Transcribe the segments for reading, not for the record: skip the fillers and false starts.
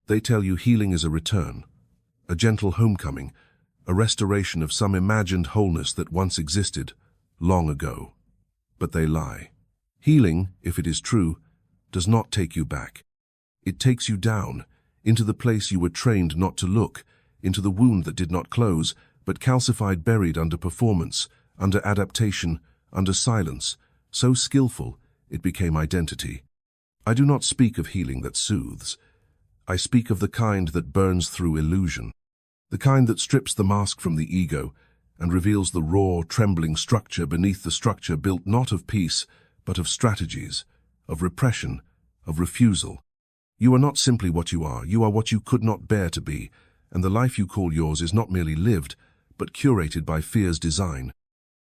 They tell you healing is a return, a gentle homecoming, a restoration of some imagined wholeness that once existed, long ago. But they lie. Healing, if it is true, does not take you back. It takes you down, into the place you were trained not to look, into the wound that did not close, but calcified, buried under performance, under adaptation, under silence, so skillful it became identity. I do not speak of healing that soothes. I speak of the kind that burns through illusion, the kind that strips the mask from the ego and reveals the raw, trembling structure beneath the structure built not of peace, but of strategies, of repression, of refusal. You are not simply what you are what you could not bear to be, and the life you call yours is not merely lived, but curated by fear's design.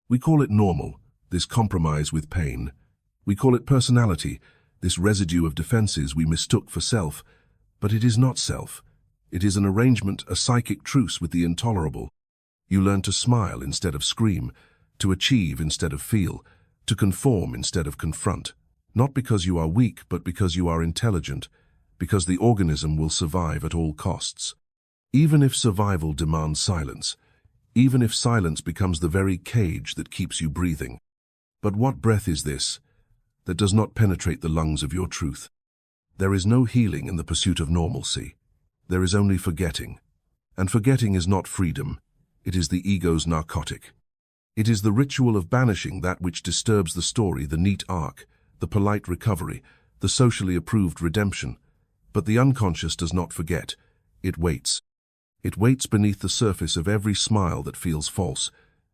We call it normal, this compromise with pain. We call it personality, this residue of defenses we mistook for self. But it is not self. It is an arrangement, a psychic truce with the intolerable. You learn to smile instead of scream, to achieve instead of feel, to conform instead of confront. Not because you are weak, but because you are intelligent, because the organism will survive at all costs. Even if survival demands silence, even if silence becomes the very cage that keeps you breathing. But what breath is this that does not penetrate the lungs of your truth? There is no healing in the pursuit of normalcy. There is only forgetting. And forgetting is not freedom. It is the ego's narcotic. It is the ritual of banishing that which disturbs the story, the neat arc, the polite recovery, the socially approved redemption. But the unconscious does not forget. It waits. It waits beneath the surface of every smile that feels false,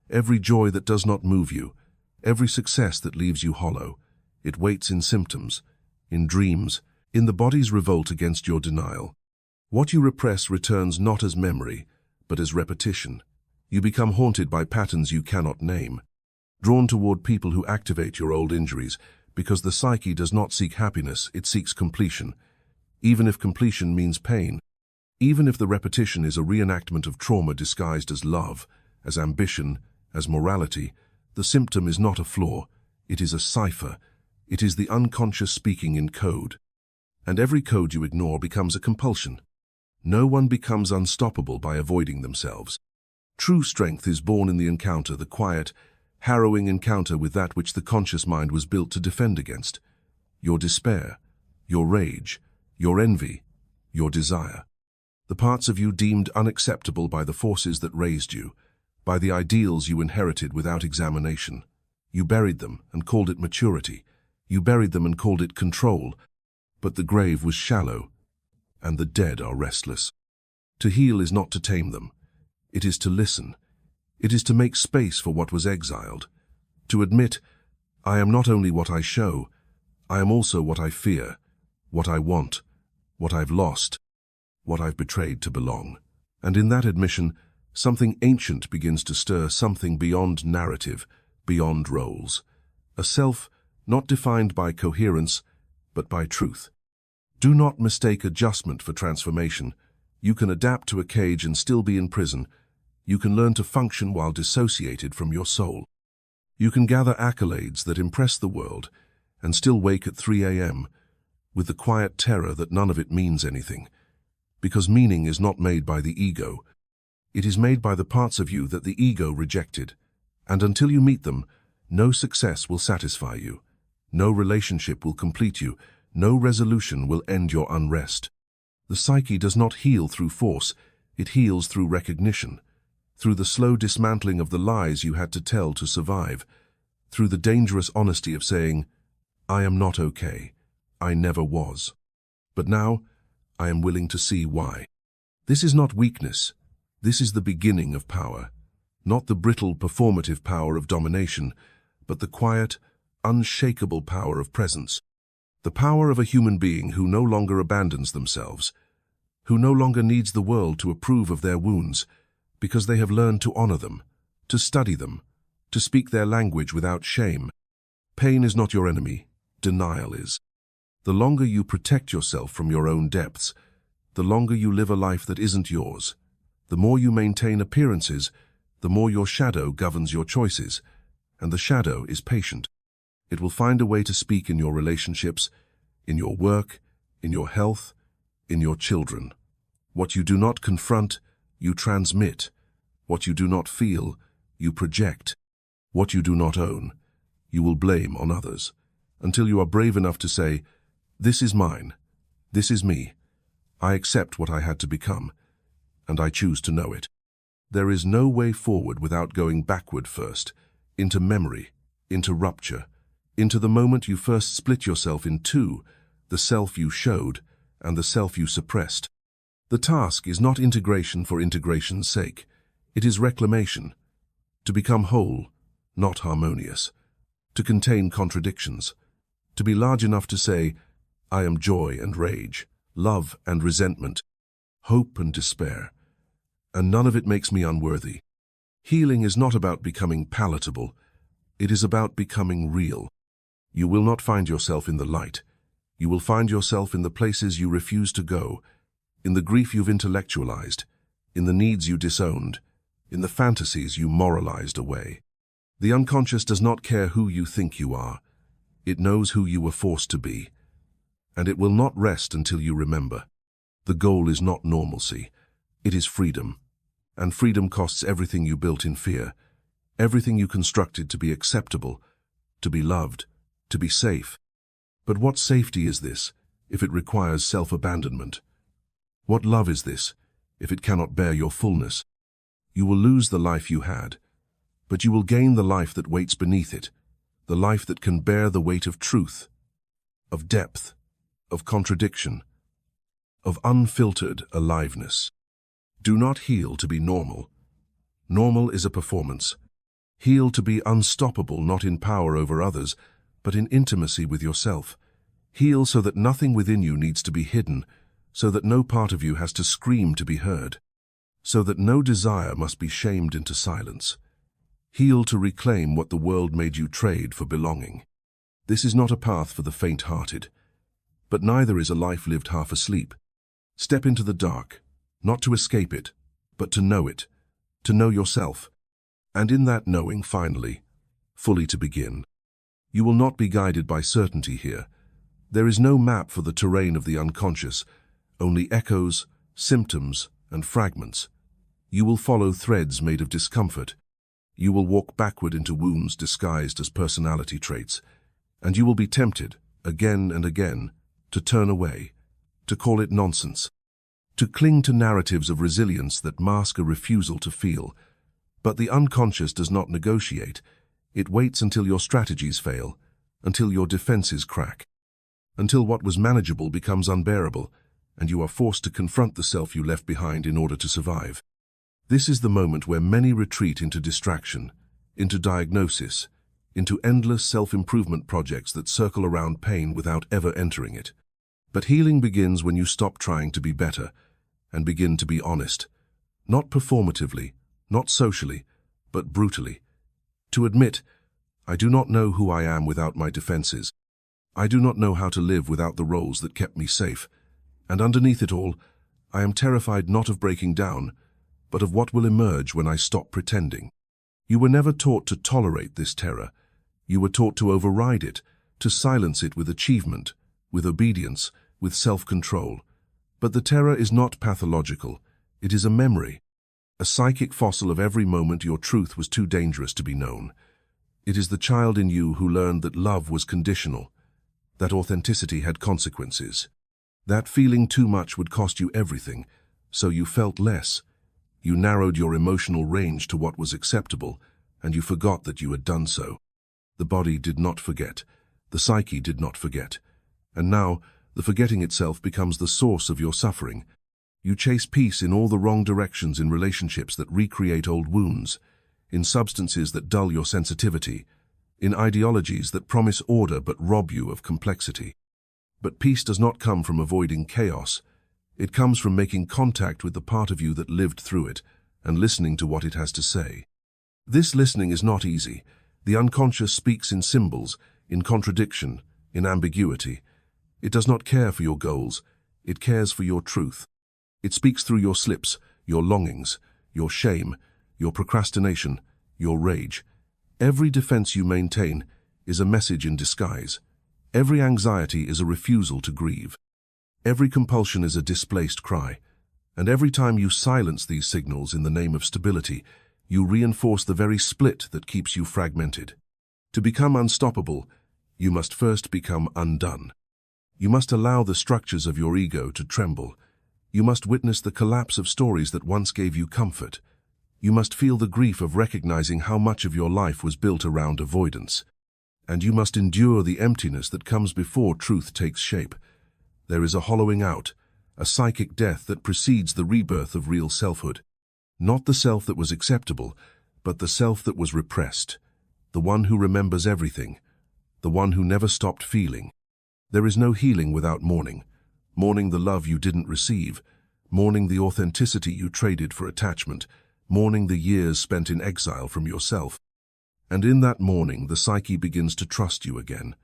every joy that does not move you, every success that leaves you hollow. It waits in symptoms, in dreams, in the body's revolt against your denial. What you repress returns not as memory, but as repetition. You become haunted by patterns you cannot name, drawn toward people who activate your old injuries, because the psyche does not seek happiness, it seeks completion. Even if completion means pain, even if the repetition is a reenactment of trauma disguised as love, as ambition, as morality, the symptom is not a flaw, it is a cipher. It is the unconscious speaking in code. And every code you ignore becomes a compulsion. No one becomes unstoppable by avoiding themselves. True strength is born in the encounter, the quiet, harrowing encounter with that which the conscious mind was built to defend against. Your despair, your rage, your envy, your desire. The parts of you deemed unacceptable by the forces that raised you, by the ideals you inherited without examination. You buried them and called it maturity. You buried them and called it control. But the grave was shallow, and the dead are restless. To heal is not to tame them. It is to listen. It is to make space for what was exiled. To admit, I am not only what I show, I am also what I fear, what I want, what I've lost, what I've betrayed to belong. And in that admission, something ancient begins to stir, something beyond narrative, beyond roles. A self not defined by coherence, but by truth. Do not mistake adjustment for transformation. You can adapt to a cage and still be in prison. You can learn to function while dissociated from your soul. You can gather accolades that impress the world and still wake at 3 a.m. with the quiet terror that none of it means anything. Because meaning is not made by the ego. It is made by the parts of you that the ego rejected. And until you meet them, no success will satisfy you. No relationship will complete you. No resolution will end your unrest. The psyche does not heal through force. It heals through recognition. Through the slow dismantling of the lies you had to tell to survive. Through the dangerous honesty of saying, I am not okay. I never was. But now, I am willing to see why. This is not weakness. This is the beginning of power. Not the brittle, performative power of domination, but the quiet, unshakable power of presence. The power of a human being who no longer abandons themselves, who no longer needs the world to approve of their wounds, because they have learned to honor them, to study them, to speak their language without shame. Pain is not your enemy, denial is. The longer you protect yourself from your own depths, the longer you live a life that isn't yours. The more you maintain appearances, the more your shadow governs your choices, and the shadow is patient. It will find a way to speak in your relationships, in your work, in your health, in your children. What you do not confront, you transmit. What you do not feel, you project. What you do not own, you will blame on others, until you are brave enough to say, "This is mine. This is me. I accept what I had to become, and I choose to know it." There is no way forward without going backward first, into memory, into rupture, into the moment you first split yourself in two, the self you showed and the self you suppressed. The task is not integration for integration's sake. It is reclamation. To become whole, not harmonious. To contain contradictions. To be large enough to say, "I am joy and rage, love and resentment, hope and despair, and none of it makes me unworthy." Healing is not about becoming palatable. It is about becoming real. You will not find yourself in the light. You will find yourself in the places you refuse to go, in the grief you've intellectualized, in the needs you disowned, in the fantasies you moralized away. The unconscious does not care who you think you are. It knows who you were forced to be, and it will not rest until you remember. The goal is not normalcy. It is freedom. And freedom costs everything you built in fear, everything you constructed to be acceptable, to be loved, to be safe. But what safety is this, if it requires self-abandonment? What love is this, if it cannot bear your fullness? You will lose the life you had, but you will gain the life that waits beneath it, the life that can bear the weight of truth, of depth, of contradiction, of unfiltered aliveness. Do not heal to be normal. Normal is a performance. Heal to be unstoppable, not in power over others, but in intimacy with yourself. Heal so that nothing within you needs to be hidden, so that no part of you has to scream to be heard, so that no desire must be shamed into silence. Heal to reclaim what the world made you trade for belonging. This is not a path for the faint-hearted, but neither is a life lived half asleep. Step into the dark, not to escape it, but to know it, to know yourself, and in that knowing, finally, fully to begin. You will not be guided by certainty here. There is no map for the terrain of the unconscious, only echoes, symptoms, and fragments. You will follow threads made of discomfort. You will walk backward into wounds disguised as personality traits, and you will be tempted, again and again, to turn away, to call it nonsense, to cling to narratives of resilience that mask a refusal to feel. But the unconscious does not negotiate. It waits until your strategies fail, until your defenses crack, until what was manageable becomes unbearable, and you are forced to confront the self you left behind in order to survive. This is the moment where many retreat into distraction, into diagnosis, into endless self-improvement projects that circle around pain without ever entering it. But healing begins when you stop trying to be better and begin to be honest, not performatively, not socially, but brutally. To admit, I do not know who I am without my defenses. I do not know how to live without the roles that kept me safe. And underneath it all, I am terrified not of breaking down, but of what will emerge when I stop pretending. You were never taught to tolerate this terror. You were taught to override it, to silence it with achievement, with obedience, with self-control. But the terror is not pathological. It is a memory, a psychic fossil of every moment your truth was too dangerous to be known. It is the child in you who learned that love was conditional, that authenticity had consequences. That feeling too much would cost you everything, so you felt less. You narrowed your emotional range to what was acceptable, and you forgot that you had done so. The body did not forget. The psyche did not forget. And now, the forgetting itself becomes the source of your suffering. You chase peace in all the wrong directions, in relationships that recreate old wounds, in substances that dull your sensitivity, in ideologies that promise order but rob you of complexity. But peace does not come from avoiding chaos. It comes from making contact with the part of you that lived through it and listening to what it has to say. This listening is not easy. The unconscious speaks in symbols, in contradiction, in ambiguity. It does not care for your goals. It cares for your truth. It speaks through your slips, your longings, your shame, your procrastination, your rage. Every defense you maintain is a message in disguise. Every anxiety is a refusal to grieve. Every compulsion is a displaced cry. And every time you silence these signals in the name of stability, you reinforce the very split that keeps you fragmented. To become unstoppable, you must first become undone. You must allow the structures of your ego to tremble. You must witness the collapse of stories that once gave you comfort. You must feel the grief of recognizing how much of your life was built around avoidance. And you must endure the emptiness that comes before truth takes shape. There is a hollowing out, a psychic death that precedes the rebirth of real selfhood. Not the self that was acceptable, but the self that was repressed. The one who remembers everything. The one who never stopped feeling. There is no healing without mourning. Mourning the love you didn't receive. Mourning the authenticity you traded for attachment. Mourning the years spent in exile from yourself. And in that mourning, the psyche begins to trust you again.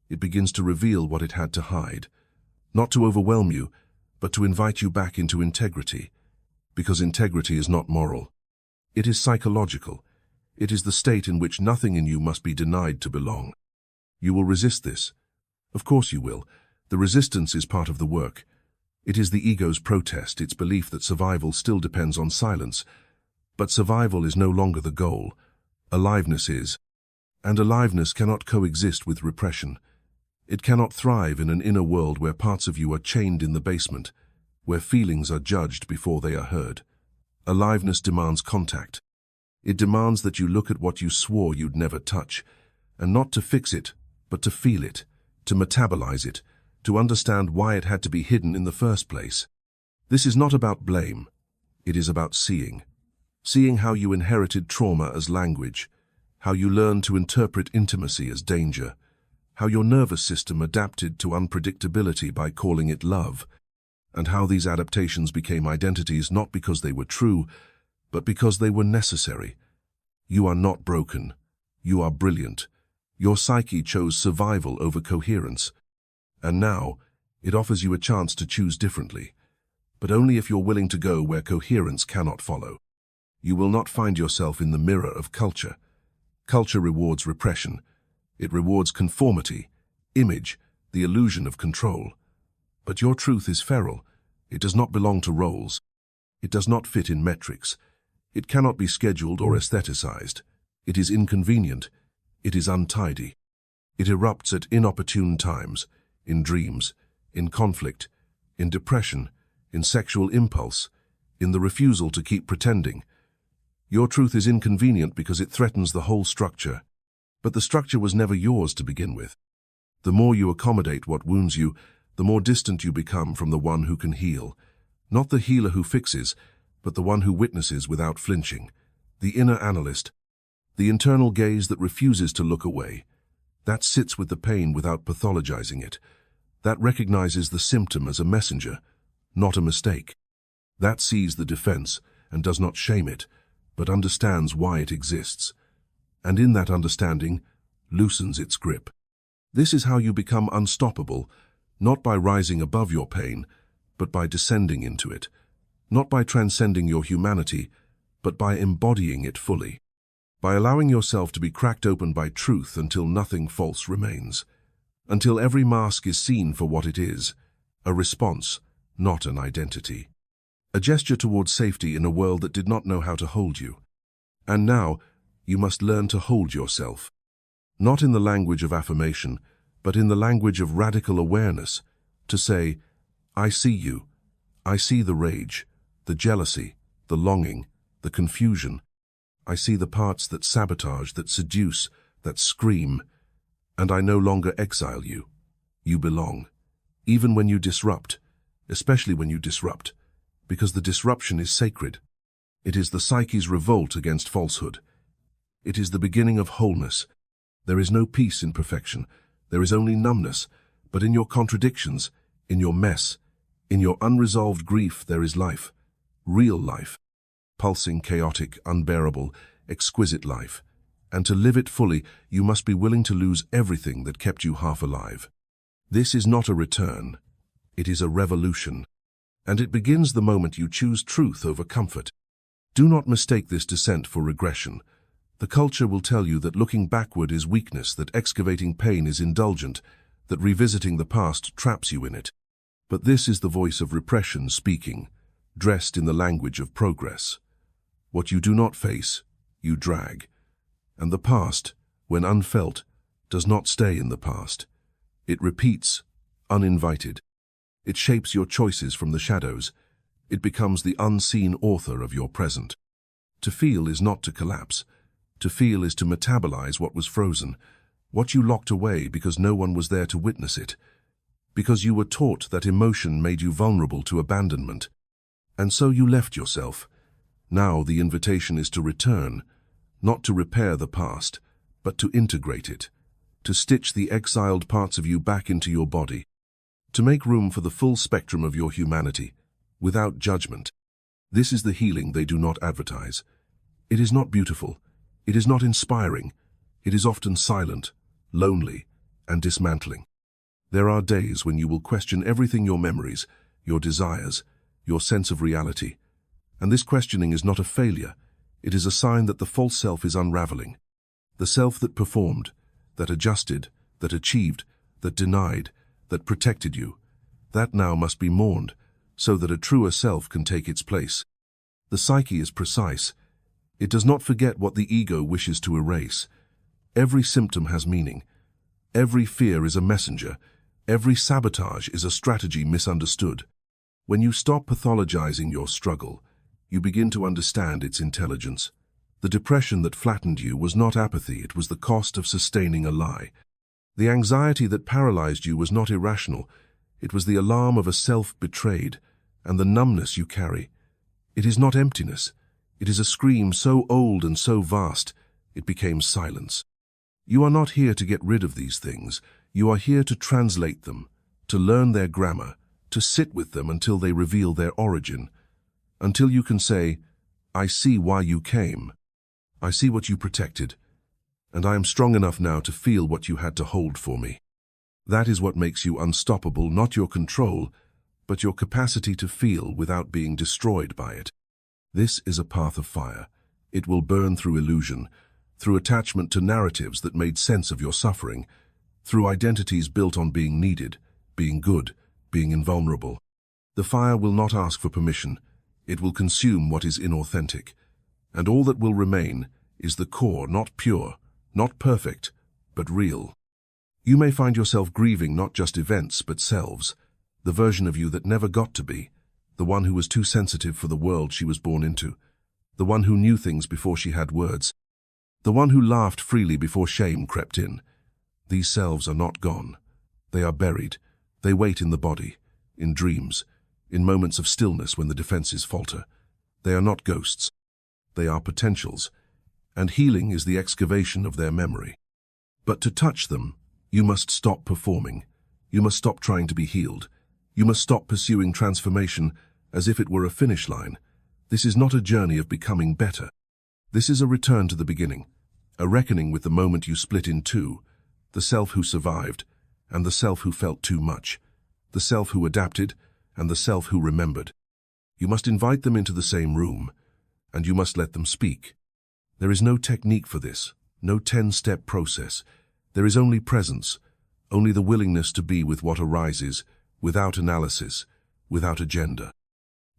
It begins to reveal what it had to hide. Not to overwhelm you, but to invite you back into integrity. Because integrity is not moral. It is psychological. It is the state in which nothing in you must be denied to belong. You will resist this. Of course you will. The resistance is part of the work. It is the ego's protest, its belief that survival still depends on silence. But survival is no longer the goal. Aliveness is. And aliveness cannot coexist with repression. It cannot thrive in an inner world where parts of you are chained in the basement, where feelings are judged before they are heard. Aliveness demands contact. It demands that you look at what you swore you'd never touch, and not to fix it, but to feel it, to metabolize it, to understand why it had to be hidden in the first place. This is not about blame. It is about seeing. Seeing how you inherited trauma as language, how you learned to interpret intimacy as danger, how your nervous system adapted to unpredictability by calling it love, and how these adaptations became identities not because they were true, but because they were necessary. You are not broken. You are brilliant. Your psyche chose survival over coherence. And now, it offers you a chance to choose differently, but only if you're willing to go where coherence cannot follow. You will not find yourself in the mirror of culture. Culture rewards repression. It rewards conformity, image, the illusion of control. But your truth is feral. It does not belong to roles. It does not fit in metrics. It cannot be scheduled or aestheticized. It is inconvenient. It is untidy. It erupts at inopportune times, in dreams, in conflict, in depression, in sexual impulse, in the refusal to keep pretending. Your truth is inconvenient because it threatens the whole structure. But the structure was never yours to begin with. The more you accommodate what wounds you, the more distant you become from the one who can heal. Not the healer who fixes, but the one who witnesses without flinching. The inner analyst. The internal gaze that refuses to look away. That sits with the pain without pathologizing it. That recognizes the symptom as a messenger, not a mistake. That sees the defense and does not shame it, but understands why it exists. And in that understanding, loosens its grip. This is how you become unstoppable, not by rising above your pain, but by descending into it. Not by transcending your humanity, but by embodying it fully. By allowing yourself to be cracked open by truth until nothing false remains. Until every mask is seen for what it is, a response, not an identity. A gesture towards safety in a world that did not know how to hold you. And now, you must learn to hold yourself. Not in the language of affirmation, but in the language of radical awareness, to say, I see you. I see the rage, the jealousy, the longing, the confusion. I see the parts that sabotage, that seduce, that scream, and I no longer exile you. You belong. Even when you disrupt, especially when you disrupt, because the disruption is sacred. It is the psyche's revolt against falsehood. It is the beginning of wholeness. There is no peace in perfection. There is only numbness. But in your contradictions, in your mess, in your unresolved grief, there is life. Real life. Pulsing, chaotic, unbearable, exquisite life. And to live it fully, you must be willing to lose everything that kept you half alive. This is not a return. It is a revolution. And it begins the moment you choose truth over comfort. Do not mistake this descent for regression. The culture will tell you that looking backward is weakness, that excavating pain is indulgent, that revisiting the past traps you in it. But this is the voice of repression speaking. dressed in the language of progress. What you do not face, you drag. And the past, when unfelt, does not stay in the past. It repeats, uninvited. It shapes your choices from the shadows. It becomes the unseen author of your present. To feel is not to collapse. To feel is to metabolize what was frozen, what you locked away because no one was there to witness it, because you were taught that emotion made you vulnerable to abandonment. And so you left yourself. Now the invitation is to return, not to repair the past, but to integrate it, to stitch the exiled parts of you back into your body, to make room for the full spectrum of your humanity, without judgment. This is the healing they do not advertise. It is not beautiful. It is not inspiring. It is often silent, lonely, and dismantling. There are days when you will question everything: your memories, your desires, your sense of reality. And this questioning is not a failure. It is a sign that the false self is unraveling. The self that performed, that adjusted, that achieved, that denied, that protected you, that now must be mourned, so that a truer self can take its place. The psyche is precise. It does not forget what the ego wishes to erase. Every symptom has meaning. Every fear is a messenger. Every sabotage is a strategy misunderstood. When you stop pathologizing your struggle, you begin to understand its intelligence. The depression that flattened you was not apathy, it was the cost of sustaining a lie. The anxiety that paralyzed you was not irrational, it was the alarm of a self betrayed, and the numbness you carry. It is not emptiness. It is a scream so old and so vast, it became silence. You are not here to get rid of these things. You are here to translate them, to learn their grammar, to sit with them until they reveal their origin, until you can say, I see why you came. I see what you protected, and I am strong enough now to feel what you had to hold for me. That is what makes you unstoppable, not your control, but your capacity to feel without being destroyed by it. This is a path of fire. It will burn through illusion, through attachment to narratives that made sense of your suffering, through identities built on being needed, being good, being invulnerable. The fire will not ask for permission. It will consume what is inauthentic. And all that will remain is the core, not pure, not perfect, but real. You may find yourself grieving not just events, but selves, the version of you that never got to be, the one who was too sensitive for the world she was born into, the one who knew things before she had words, the one who laughed freely before shame crept in. These selves are not gone. They are buried. They wait in the body, in dreams, in moments of stillness when the defenses falter. They are not ghosts. They are potentials, and healing is the excavation of their memory. But to touch them, you must stop performing. You must stop trying to be healed. You must stop pursuing transformation as if it were a finish line. This is not a journey of becoming better. This is a return to the beginning, a reckoning with the moment you split in two, the self who survived and the self who felt too much, the self who adapted and the self who remembered. You must invite them into the same room, and you must let them speak. There is no technique for this, no 10-step process. There is only presence, only the willingness to be with what arises, without analysis, without agenda.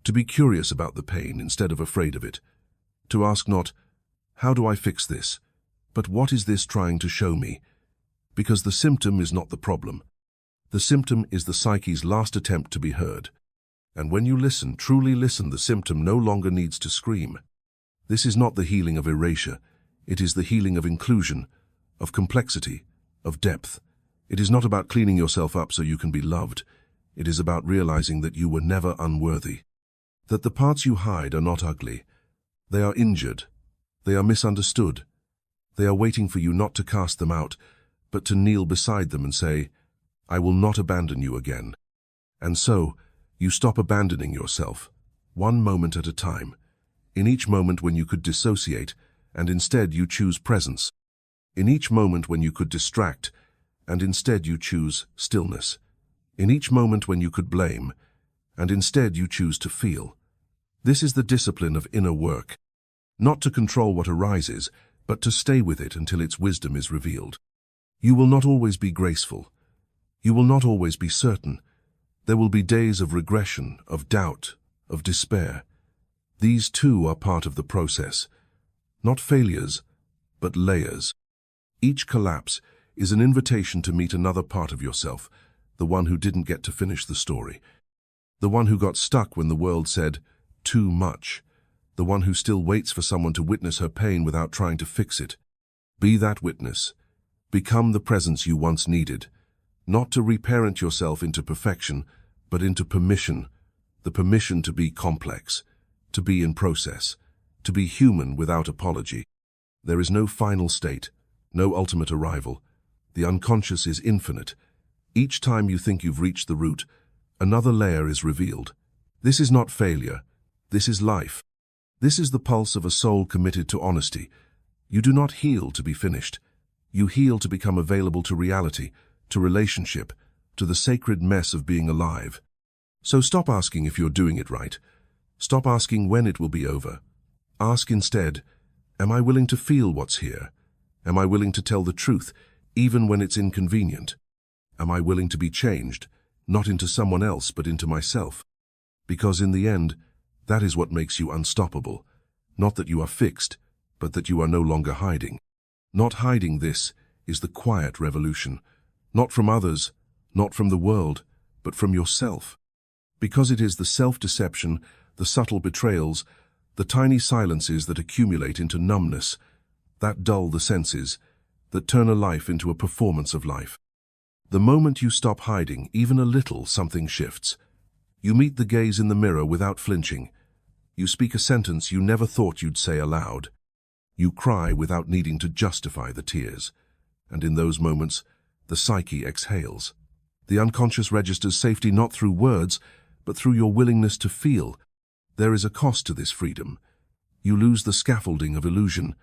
To be curious about the pain instead of afraid of it. To ask not, how do I fix this, but what is this trying to show me? Because the symptom is not the problem. The symptom is the psyche's last attempt to be heard. And when you listen, truly listen, the symptom no longer needs to scream. This is not the healing of erasure. It is the healing of inclusion, of complexity, of depth. It is not about cleaning yourself up so you can be loved. It is about realizing that you were never unworthy. That the parts you hide are not ugly. They are injured. They are misunderstood. They are waiting for you not to cast them out, but to kneel beside them and say, I will not abandon you again. And so, you stop abandoning yourself, one moment at a time. In each moment when you could dissociate, and instead you choose presence. In each moment when you could distract, and instead you choose stillness. In each moment when you could blame, and instead you choose to feel. This is the discipline of inner work. Not to control what arises, but to stay with it until its wisdom is revealed. You will not always be graceful. You will not always be certain. There will be days of regression, of doubt, of despair. These too are part of the process. Not failures, but layers. Each collapse is an invitation to meet another part of yourself, the one who didn't get to finish the story. The one who got stuck when the world said, too much. The one who still waits for someone to witness her pain without trying to fix it. Be that witness. Become the presence you once needed. Not to reparent yourself into perfection, but into permission. The permission to be complex, to be in process, to be human without apology. There is no final state, no ultimate arrival. The unconscious is infinite. Each time you think you've reached the root, another layer is revealed. This is not failure. This is life. This is the pulse of a soul committed to honesty. You do not heal to be finished. You heal to become available to reality, to relationship, to the sacred mess of being alive. So stop asking if you're doing it right. Stop asking when it will be over. Ask instead, am I willing to feel what's here? Am I willing to tell the truth, even when it's inconvenient? Am I willing to be changed, not into someone else, but into myself? Because in the end, that is what makes you unstoppable. Not that you are fixed, but that you are no longer hiding. Not hiding, this is the quiet revolution. Not from others, not from the world, but from yourself. Because it is the self-deception, the subtle betrayals, the tiny silences that accumulate into numbness, that dull the senses, that turn a life into a performance of life. The moment you stop hiding, even a little, something shifts. You meet the gaze in the mirror without flinching. You speak a sentence you never thought you'd say aloud. You cry without needing to justify the tears. And in those moments, the psyche exhales. The unconscious registers safety not through words, but through your willingness to feel. There is a cost to this freedom. You lose the scaffolding of illusion.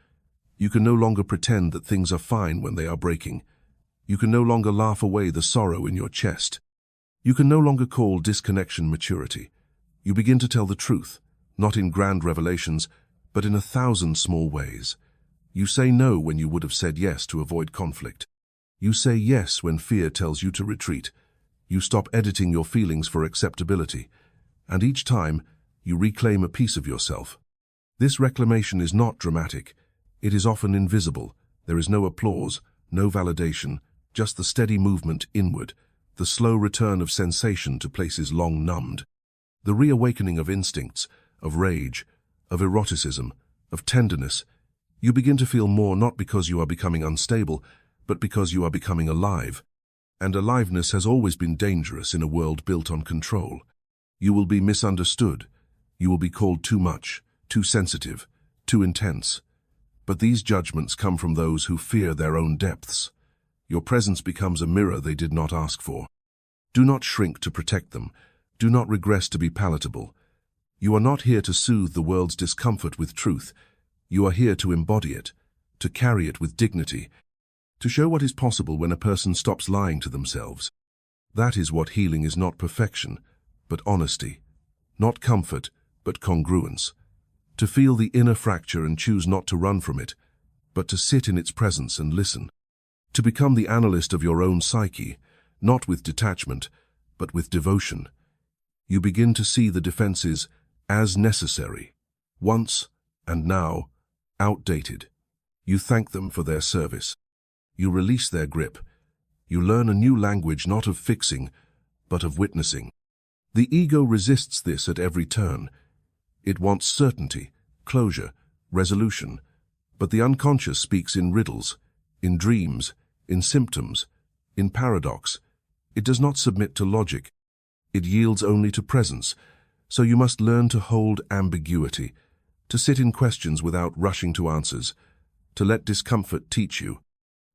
You can no longer pretend that things are fine when they are breaking. You can no longer laugh away the sorrow in your chest. You can no longer call disconnection maturity. You begin to tell the truth, not in grand revelations, but in 1,000 small ways. You say no when you would have said yes to avoid conflict. You say yes when fear tells you to retreat. You stop editing your feelings for acceptability. And each time, you reclaim a piece of yourself. This reclamation is not dramatic. It is often invisible. There is no applause, no validation, just the steady movement inward, the slow return of sensation to places long numbed. The reawakening of instincts, of rage, of eroticism, of tenderness. You begin to feel more not because you are becoming unstable, but because you are becoming alive. And aliveness has always been dangerous in a world built on control. You will be misunderstood. You will be called too much, too sensitive, too intense. But these judgments come from those who fear their own depths. Your presence becomes a mirror they did not ask for. Do not shrink to protect them. Do not regress to be palatable. You are not here to soothe the world's discomfort with truth. You are here to embody it, to carry it with dignity, to show what is possible when a person stops lying to themselves. That is what healing is: not perfection, but honesty. Not comfort, but congruence. To feel the inner fracture and choose not to run from it, but to sit in its presence and listen. To become the analyst of your own psyche, not with detachment, but with devotion. You begin to see the defenses as necessary, once and now outdated. You thank them for their service. You release their grip. You learn a new language not of fixing, but of witnessing. The ego resists this at every turn. It wants certainty, closure, resolution. But the unconscious speaks in riddles, in dreams, in symptoms, in paradox. It does not submit to logic. It yields only to presence. So you must learn to hold ambiguity, to sit in questions without rushing to answers, to let discomfort teach you.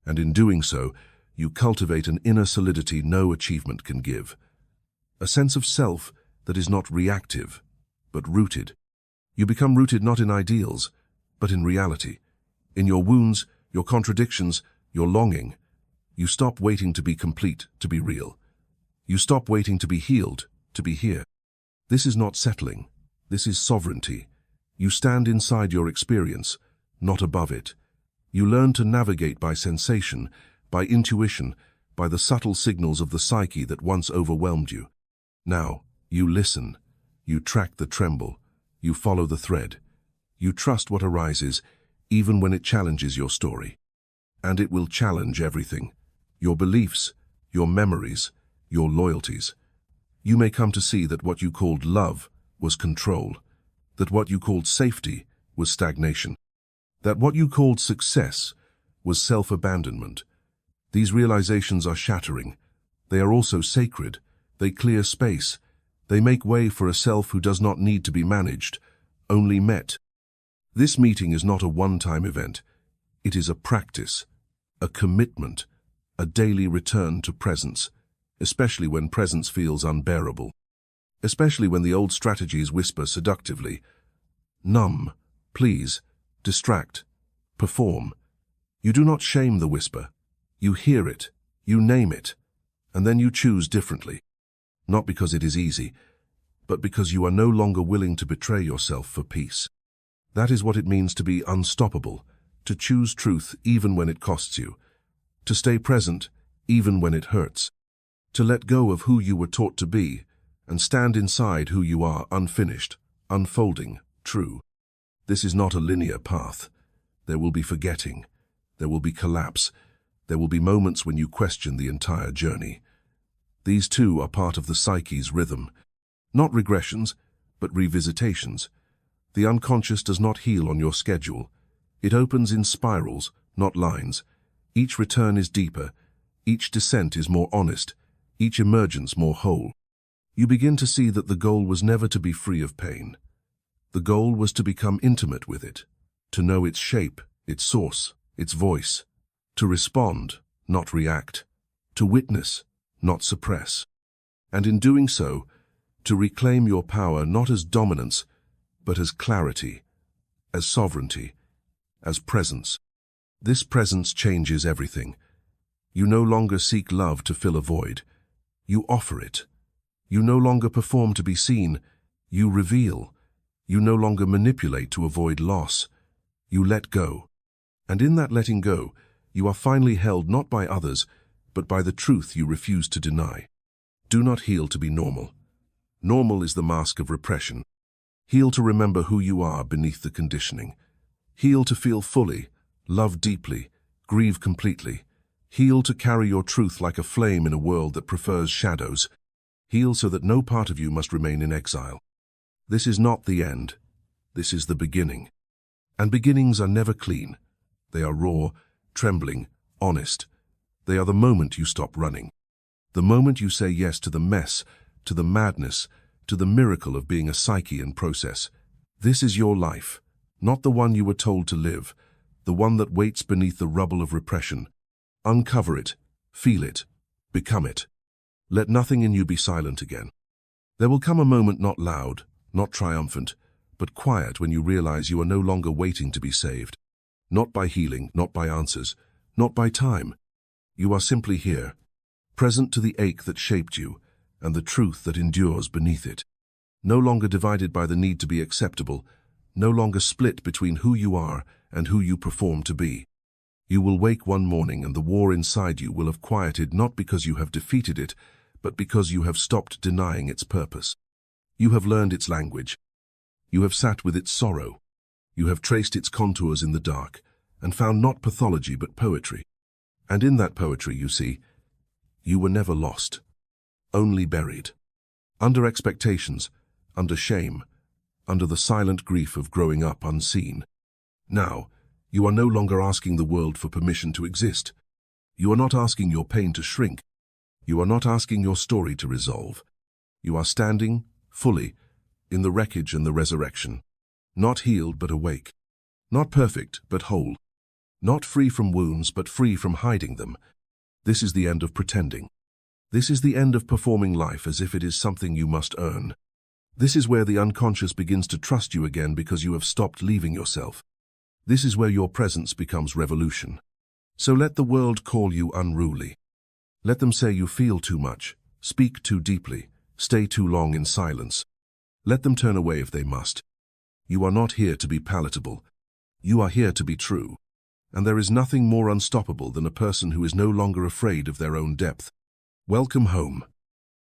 And in doing so, you cultivate an inner solidity no achievement can give. A sense of self that is not reactive, but rooted. You become rooted not in ideals, but in reality. In your wounds, your contradictions, your longing. You stop waiting to be complete, to be real. You stop waiting to be healed, to be here. This is not settling. This is sovereignty. You stand inside your experience, not above it. You learn to navigate by sensation, by intuition, by the subtle signals of the psyche that once overwhelmed you. Now, you listen. You track the tremble. You follow the thread. You trust what arises, even when it challenges your story. And it will challenge everything. Your beliefs, your memories, your loyalties. You may come to see that what you called love was control, that what you called safety was stagnation, that what you called success was self-abandonment. These realizations are shattering. They are also sacred. They clear space. They make way for a self who does not need to be managed, only met. This meeting is not a one-time event. It is a practice, a commitment, a daily return to presence, especially when presence feels unbearable, especially when the old strategies whisper seductively, numb, please, distract, perform. You do not shame the whisper. You hear it, you name it, and then you choose differently. Not because it is easy, but because you are no longer willing to betray yourself for peace. That is what it means to be unstoppable, to choose truth even when it costs you, to stay present even when it hurts, to let go of who you were taught to be and stand inside who you are, unfinished, unfolding, true. This is not a linear path. There will be forgetting. There will be collapse. There will be moments when you question the entire journey. These too are part of the psyche's rhythm. Not regressions, but revisitations. The unconscious does not heal on your schedule. It opens in spirals, not lines. Each return is deeper. Each descent is more honest. Each emergence more whole. You begin to see that the goal was never to be free of pain. The goal was to become intimate with it, to know its shape, its source, its voice, to respond, not react, to witness, not suppress. And in doing so, to reclaim your power not as dominance, but as clarity, as sovereignty, as presence. This presence changes everything. You no longer seek love to fill a void. You offer it. You no longer perform to be seen. You reveal. You no longer manipulate to avoid loss. You let go. And in that letting go, you are finally held not by others, but by the truth you refuse to deny. Do not heal to be normal. Normal is the mask of repression. Heal to remember who you are beneath the conditioning. Heal to feel fully, love deeply, grieve completely. Heal to carry your truth like a flame in a world that prefers shadows. Heal so that no part of you must remain in exile. This is not the end. This is the beginning. And beginnings are never clean. They are raw, trembling, honest. They are the moment you stop running. The moment you say yes to the mess, to the madness, to the miracle of being a psyche in process. This is your life, not the one you were told to live, the one that waits beneath the rubble of repression. Uncover it, feel it, become it. Let nothing in you be silent again. There will come a moment not loud, not triumphant, but quiet when you realize you are no longer waiting to be saved. Not by healing, not by answers, not by time. You are simply here, present to the ache that shaped you, and the truth that endures beneath it. No longer divided by the need to be acceptable, no longer split between who you are and who you perform to be. You will wake one morning and the war inside you will have quieted not because you have defeated it, but because you have stopped denying its purpose. You have learned its language. You have sat with its sorrow. You have traced its contours in the dark and found not pathology but poetry. And in that poetry, you see, you were never lost. Only buried. Under expectations, under shame, under the silent grief of growing up unseen. Now, you are no longer asking the world for permission to exist. You are not asking your pain to shrink. You are not asking your story to resolve. You are standing, fully, in the wreckage and the resurrection. Not healed but awake. Not perfect but whole. Not free from wounds but free from hiding them. This is the end of pretending. This is the end of performing life as if it is something you must earn. This is where the unconscious begins to trust you again because you have stopped leaving yourself. This is where your presence becomes revolution. So let the world call you unruly. Let them say you feel too much, speak too deeply, stay too long in silence. Let them turn away if they must. You are not here to be palatable. You are here to be true. And there is nothing more unstoppable than a person who is no longer afraid of their own depth. Welcome home.